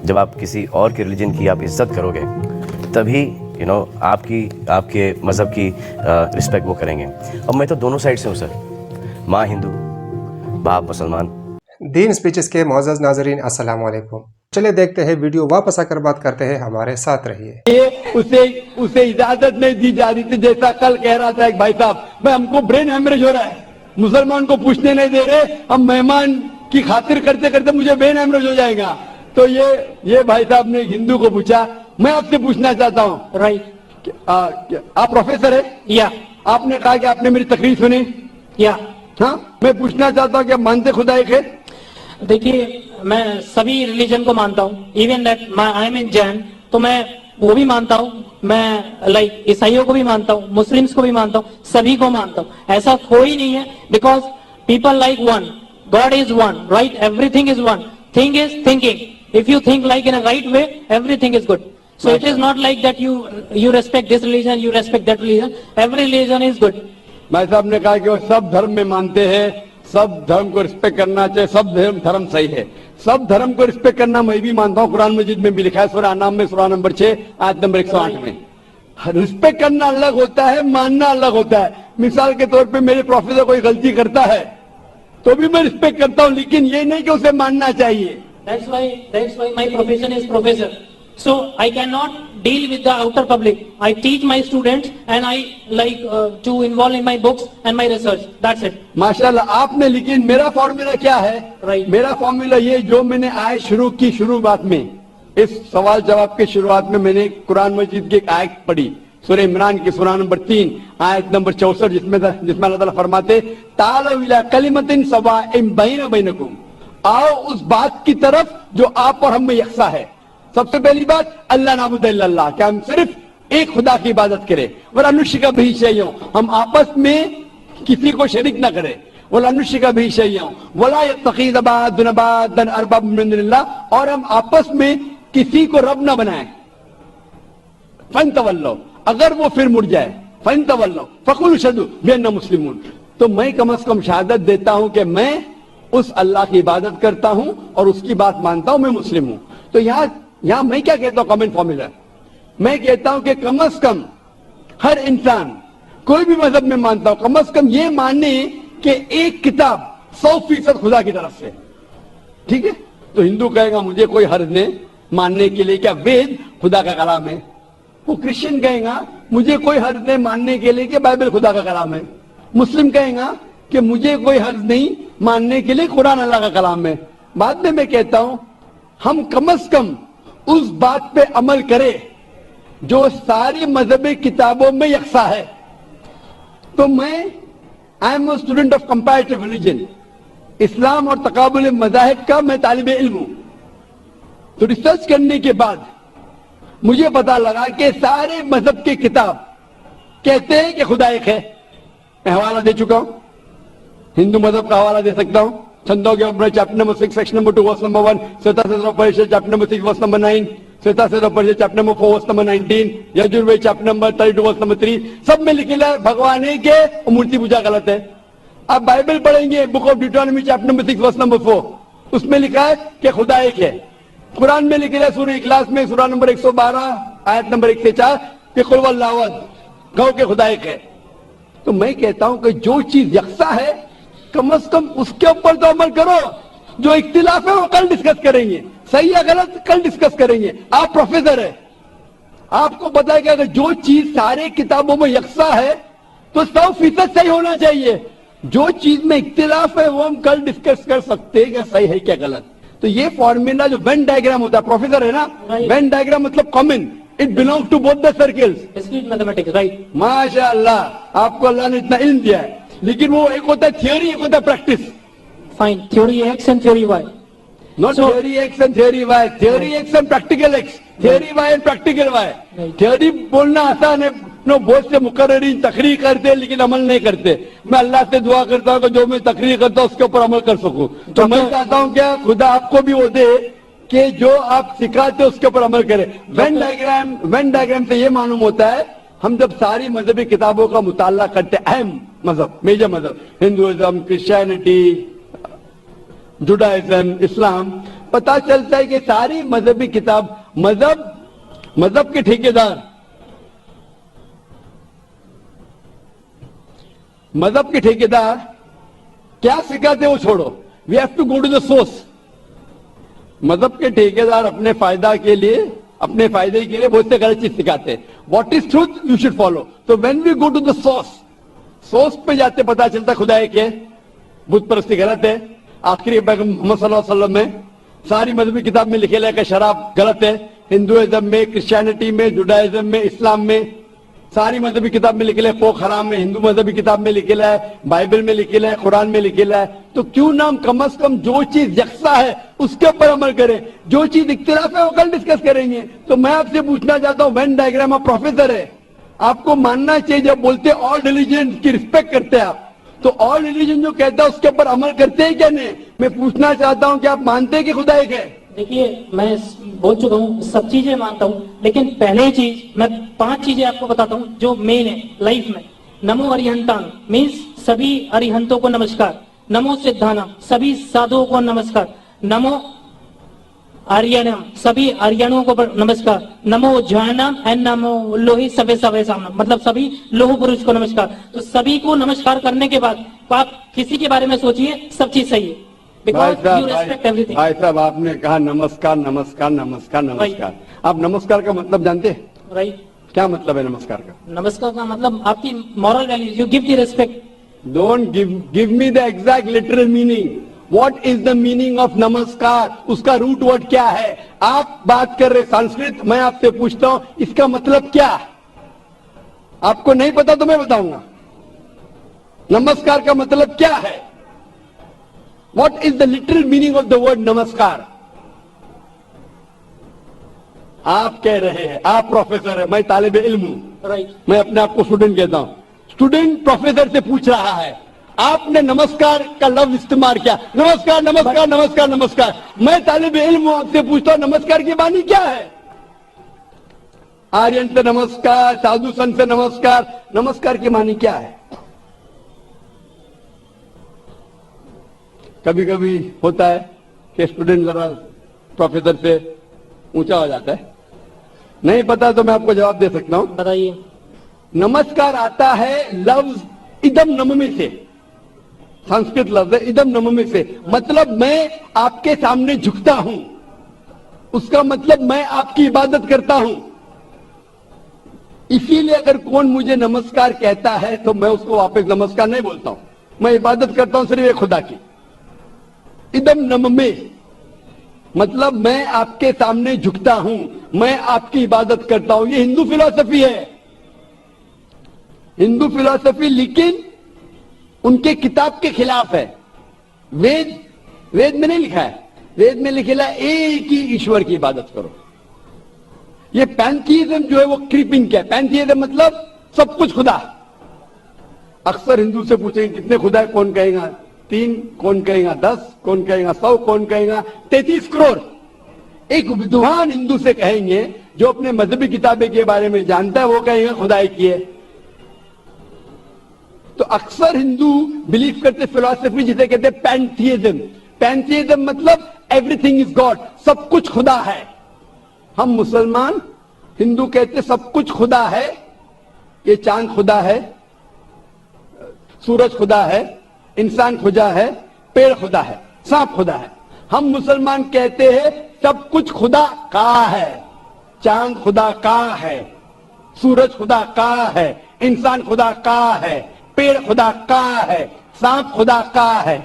جب آپ کسی اور کے ریلیجن کی آپ عزت کرو گے تبھی آپ کے مذہب کی رسپیکٹ وہ کریں گے. اور میں تو دونوں سائڈ سے ہوں سر, ماں ہندو باپ مسلمان. دین اسپیچز کے معزز ناظرین السلام علیکم. چلے دیکھتے ہیں ویڈیو, واپس آ کر بات کرتے ہیں, ہمارے ساتھ رہیے. اسے اجازت نہیں دی جا رہی تھی, جیسا کل کہہ رہا تھا ایک بھائی صاحب, میں ہم کو برین ہیمریج ہو رہا ہے, مسلمان کو پوچھنے نہیں دے رہے, اب مہمان کی خاطر کرتے کرتے مجھے برین ہیمریج ہو جائے گا. تو یہ بھائی صاحب نے ہندو کو پوچھا, میں آپ سے پوچھنا چاہتا ہوں رائٹ, آپ پروفیسر ہیں یا آپ نے کہا کہ آپ نے میری تقریر سنی یا ہاں, میں پوچھنا چاہتا ہوں کہ آپ مانتے خدا ایک ہے؟ دیکھیے میں سبھی ریلیجن کو مانتا ہوں, ایون دیٹ آئی ایم ان جین, تو میں وہ بھی مانتا ہوں, میں لائک عیسائیوں کو بھی مانتا ہوں, مسلمس کو بھی مانتا ہوں, سبھی کو مانتا ہوں. ایسا کوئی نہیں ہے, because people like one, God is one, right, every thing is one, thing is thinking. If you think like in a right way, everything is good. So it is not like that you respect this religion, you respect that religion. Every religion is good. بھائی صاحب نے کہا کہ وہ سب دھرم میں مانتے ہیں, سب دھرم کو رسپیکٹ کرنا چاہیے, سب دھرم صحیح ہے. سب دھرم کو رسپیکٹ کرنا میں بھی مانتا ہوں, قرآن مجید میں بھی لکھا ہے, سورہ انعام میں سورہ نمبر 6 آیت نمبر 108 میں. رسپیکٹ کرنا الگ ہوتا ہے, ماننا الگ ہوتا ہے. مثال کے طور پہ میرے پروفیسر کوئی غلطی کرتا ہے تو بھی میں رسپیکٹ کرتا ہوں, لیکن یہ نہیں کہ اسے ماننا چاہیے. That's why my profession is professor. So I cannot deal with the outer public. I teach my students and I like to involve in my books and my research. That's it. ماشاءاللہ آپ نے, لیکن میرا formula کیا ہے؟ میرا formula یہ جو میں نے آیت شروع کی, شروعات میں اس سوال جواب کے شروعات میں نے قرآن مجید کی ایک آیت پڑھی, سورہ عمران کی سورہ نمبر 3 آیت نمبر 64, جس میں اللہ تعالیٰ فرماتے تعالوا الی کلمۃ سواء بین بینکم, آؤ اس بات کی طرف جو آپ اور ہم میں یکساں ہے. سب سے پہلی بات اللہ نعبد الا اللہ, کہ ہم صرف ایک خدا کی عبادت کریں, ولا نشرک بہ شیئا, ہم آپس میں کسی کو شریک نہ کریں, ولا نشرک بہ شیئا ولا یتخذ بعضنا بعضا اربابا من دون اللہ, اور ہم آپس میں کسی کو رب نہ بنائیں. فَإِن تَوَلَّوْا, اگر وہ پھر مڑ جائے, فَإِن تَوَلَّوْا فَقُولُوا اشْهَدُوا بِأَنَّا مُسْلِمُونَ, تو میں کم از کم شہادت دیتا ہوں کہ میں اس اللہ کی عبادت کرتا ہوں اور اس کی بات مانتا ہوں, میں مسلم ہوں. تو یہاں میں کیا کہتا ہوں, کامن فارمولا, میں کہتا ہوں کہ کم از کم ہر انسان کوئی بھی مذہب میں مانتا ہوں, کم از کم یہ مانے کہ ایک کتاب 100% خدا کی طرف سے, ٹھیک ہے. تو ہندو کہے گا مجھے کوئی حرج نہیں ماننے کے لیے کیا وید خدا کا کلام ہے, وہ کرسچن کہے گا مجھے کوئی حرج نہیں ماننے کے لیے کہ بائبل خدا کا کلام ہے, مسلم کہے گا کہ مجھے کوئی حرج نہیں ماننے کے لیے قرآن اللہ کا کلام ہے. بعد میں کہتا ہوں ہم کم از کم اس بات پہ عمل کریں جو ساری مذہبی کتابوں میں یکساں ہے. تو میں I am a student of comparative religion, اسلام اور تقابل مذاہب کا میں طالب علم ہوں. تو ریسرچ کرنے کے بعد مجھے پتا لگا کہ سارے مذہب کی کتاب کہتے ہیں کہ خدا ایک ہے. میں حوالہ دے چکا ہوں, ہندو مذہب کا حوالہ دے سکتا ہوں, چھندوں کے اوپر chapter number 6 section number 2 verse number 1, سوتا سے پریشد چیپٹر نمبر 6 ورس نمبر 9, سوتا سے پریشد chapter number 4 verse number 19, Yajurveda chapter number 32 verse number 3, سب میں لکھا ہے بھگوان ہے کہ مورتی پوجا غلط ہے. اب بائبل پڑھیں گے, book of Deuteronomy chapter number 6 verse number 4, اس میں لکھا ہے کہ خدا ایک ہے. قرآن میں لکھا ہے سورہ اخلاص میں سورہ نمبر 112 آیت نمبر 1 سے 4 کہ قل هو اللہ احد, کہو کہ خدا ایک ہے. تو میں کہتا ہوں کہ جو چیز یکساں ہے کم از کم اس کے اوپر تو عمل کرو. جو اختلاف ہے وہ کل ڈسکس کریں گے, صحیح یا غلط کل ڈسکس کریں گے. آپ پروفیسر ہیں, آپ کو پتا ہے کہ اگر جو چیز سارے کتابوں میں یکساں ہے تو 100% صحیح ہونا چاہیے. جو چیز میں اختلاف ہے وہ ہم کل ڈسکس کر سکتے ہیں کہ صحیح ہے کیا غلط. تو یہ فارمولا جو وین ڈائیگرام ہوتا ہے, پروفیسر ہے نا, وین ڈائیگرام مطلب common, it belongs to both the circles. Discrete mathematics, right? ماشاء اللہ آپ کو اللہ نے اتنا علم دیا ہے, لیکن وہ ایک ہوتا ہے تھیوری, ایک ہوتا ہے practice. Fine. Theory X and theory Y. Not theory X and theory Y. Theory X and practical X. Theory Y and practical Y. Theory بولنا آسان ہے, بہت سے مقررین تقریر کرتے لیکن عمل نہیں کرتے. میں اللہ سے دعا کرتا ہوں کہ جو میں تقریر کرتا ہوں اس کے اوپر عمل کر سکوں. تو میں چاہتا ہوں کہ خدا آپ کو بھی وہ دے کہ جو آپ سکھاتے اس کے اوپر عمل کریں. وین ڈائیگرام سے یہ معلوم ہوتا ہے ہم جب ساری مذہبی کتابوں کا مطالعہ کرتے, اہم مذہب, میجر مذہب, ہندوازم, کرسچینٹی, جوڈائزم, اسلام, پتا چلتا ہے کہ ساری مذہبی کتاب مذہب کے ٹھیکیدار کیا سکھاتے وہ چھوڑو. We have to go to the source. مذہب کے ٹھیکیدار اپنے فائدے کے لیے بہت سے غلط چیز سکھاتے ہیں. What is truth you should follow. تو when we go to the source پہ جاتے پتا چلتا خدا ہے کہ بت پرستی غلط ہے. آخری پیغمبر محمد صلی اللہ علیہ وسلم میں ساری مذہبی کتاب میں لکھے کہ شراب غلط ہے. ہندوازم میں، کرسچینٹی میں، جوڈائزم میں، اسلام میں ساری مذہبی کتاب میں لکھے پوک حرام ہے. ہندو مذہبی کتاب میں لکھے ہے، بائبل میں لکھے ہے، قرآن میں لکھے ہے. تو کیوں نہ ہم کم از کم جو چیز یکساں ہے اس کے اوپر عمل کریں. جو چیز اختلاف ہے وہ کل ڈسکس کریں گے. تو میں آپ سے پوچھنا چاہتا ہوں، وین ڈائیگرام آپ پروفیسر ہے، آپ کو ماننا چاہیے جب بولتے آل ریلیجن کی رسپیکٹ کرتے ہیں آپ، تو آل ریلیجن جو کہتا ہے اس کے اوپر عمل کرتے ہیں کیا نہیں. میں پوچھنا چاہتا ہوں کہ آپ مانتے ہیں کہ خدا ایک ہے؟ دیکھیے میں بول چکا ہوں سب چیزیں مانتا ہوں، لیکن پہلے چیز میں 5 چیزیں آپ کو بتاتا ہوں جو مین ہے لائف میں. نمو ارہنتان مینس سبھی ارہنتوں کو نمسکار. نمو سدھانم سبھی سادھوؤں کو نمسکار. نمو آریانم سبھی آریانوں کو نمسکار. نمو جھانم اینڈ نمو لوہی سبے سبے سامنا مطلب سبھی لوہ پروش کو نمسکار. تو سبھی کو نمسکار کرنے کے بعد آپ کسی کے بارے میں سوچئے سب چیز صحیح ہے. بھائی صاحب آپ نے کہا نمسکار نمسکار نمسکار نمسکار. آپ نمسکار کا مطلب جانتے ہیں؟ رائٹ. کیا مطلب ہے نمسکار کا؟ نمسکار کا مطلب آپ کی moral values, you give the respect. Don't give me the exact literal meaning. What is the meaning of namaskar? اس کا روٹ ورڈ کیا ہے؟ آپ بات کر رہے سنسکرت، میں آپ سے پوچھتا ہوں اس کا مطلب کیا؟ آپ کو نہیں پتا تو میں بتاؤں گا. نمسکار کا مطلب کیا ہے؟ What is the literal meaning of the word namaskar? آپ کہہ رہے ہیں آپ پروفیسر ہیں، میں طالب علم ہوں. میں اپنے آپ کو اسٹوڈنٹ کہتا ہوں. اسٹوڈنٹ پروفیسر سے پوچھ رہا ہے، آپ نے نمسکار کا لفظ استعمال کیا، نمسکار نمسکار نمسکار نمسکار. میں طالب علم ہوں، آپ سے پوچھتا ہوں نمسکار کی معنی کیا ہے؟ آرین سے نمسکار، سادھو سنت سے نمسکار. نمسکار کی معنی کیا ہے؟ کبھی کبھی ہوتا ہے کہ اسٹوڈنٹ ذرا پروفیسر سے اونچا ہو جاتا ہے. نہیں پتا تو میں آپ کو جواب دے سکتا ہوں. بتائیے. نمسکار آتا ہے لفظ ادم نممی سے. سنسکرت لفظ ہے ادم نممی سے. مطلب میں آپ کے سامنے جھکتا ہوں. اس کا مطلب میں آپ کی عبادت کرتا ہوں. اسی لیے اگر کون مجھے نمسکار کہتا ہے تو میں اس کو واپس نمسکار نہیں بولتا ہوں. میں عبادت کرتا ہوں صرف ایک خدا کی. ادم نممے مطلب میں آپ کے سامنے جھکتا ہوں، میں آپ کی عبادت کرتا ہوں. یہ ہندو فلسفی ہے. ہندو فلسفی لیکن ان کے کتاب کے خلاف ہے. وید میں نہیں لکھا ہے. وید میں لکھا ہے ایک ہی ایشور کی عبادت کرو. یہ پینتھیزم جو ہے وہ کریپنگ کیا ہے. پینتھیزم مطلب سب کچھ خدا. اکثر ہندو سے پوچھیں گے کتنے خدا ہے، کون کہے گا 3، کون کہے گا 10، کون کہے گا 100، کون کہے گا 33 کروڑ. ایک ودوان ہندو سے کہیں گے جو اپنے مذہبی کتابیں کے بارے میں جانتا ہے وہ کہے گا خدا ایک ہی ہے. تو اکثر ہندو بلیو کرتے فلسفی جسے کہتے ہیں پینتھیزم. پینتھیزم مطلب ایوری تھنگ از گاڈ، سب کچھ خدا ہے. ہم مسلمان ہندو کہتے سب کچھ خدا ہے. یہ چاند خدا ہے، سورج خدا ہے، انسان خدا ہے، پیڑ خدا ہے، سانپ خدا ہے. ہم مسلمان کہتے ہیں سب کچھ خدا کا ہے. چاند خدا کا ہے، سورج خدا کا ہے، انسان خدا کا ہے، پیڑ خدا کا ہے، سانپ خدا کا ہے.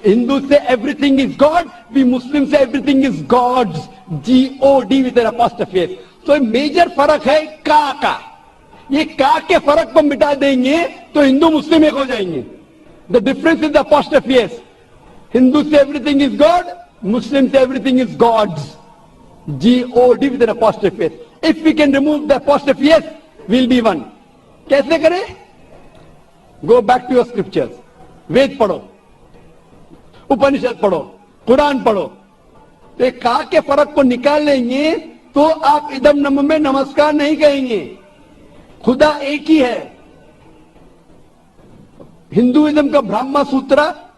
ہندو سے ایوری تھنگ از گاڈ، بھی مسلم سے every thing is God's. GOD with an apostrophe S. تو میجر فرق ہے کا. یہ کا کے فرق کو مٹا دیں گے تو ہندو مسلم ایک ہو جائیں گے. The difference is the apostrophe S. ہندو سے everything is God, مسلم سے everything is God's. GOD with an apostrophe S. If we can remove the apostrophe S, we'll be one. کیسے کریں؟ Go back to your scriptures. Veda پڑھو، اپنشد پڑھو، قرآن پڑھو. تو کا کے فرق کو نکال لیں گے تو آپ ادم نم میں نمسکار نہیں کہیں گے. خدا ایک ہی ہے. ہندوازم کا Brahma Sutra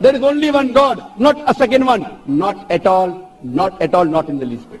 There is only one God, not a second one, not at all, not at all, not in the least bit.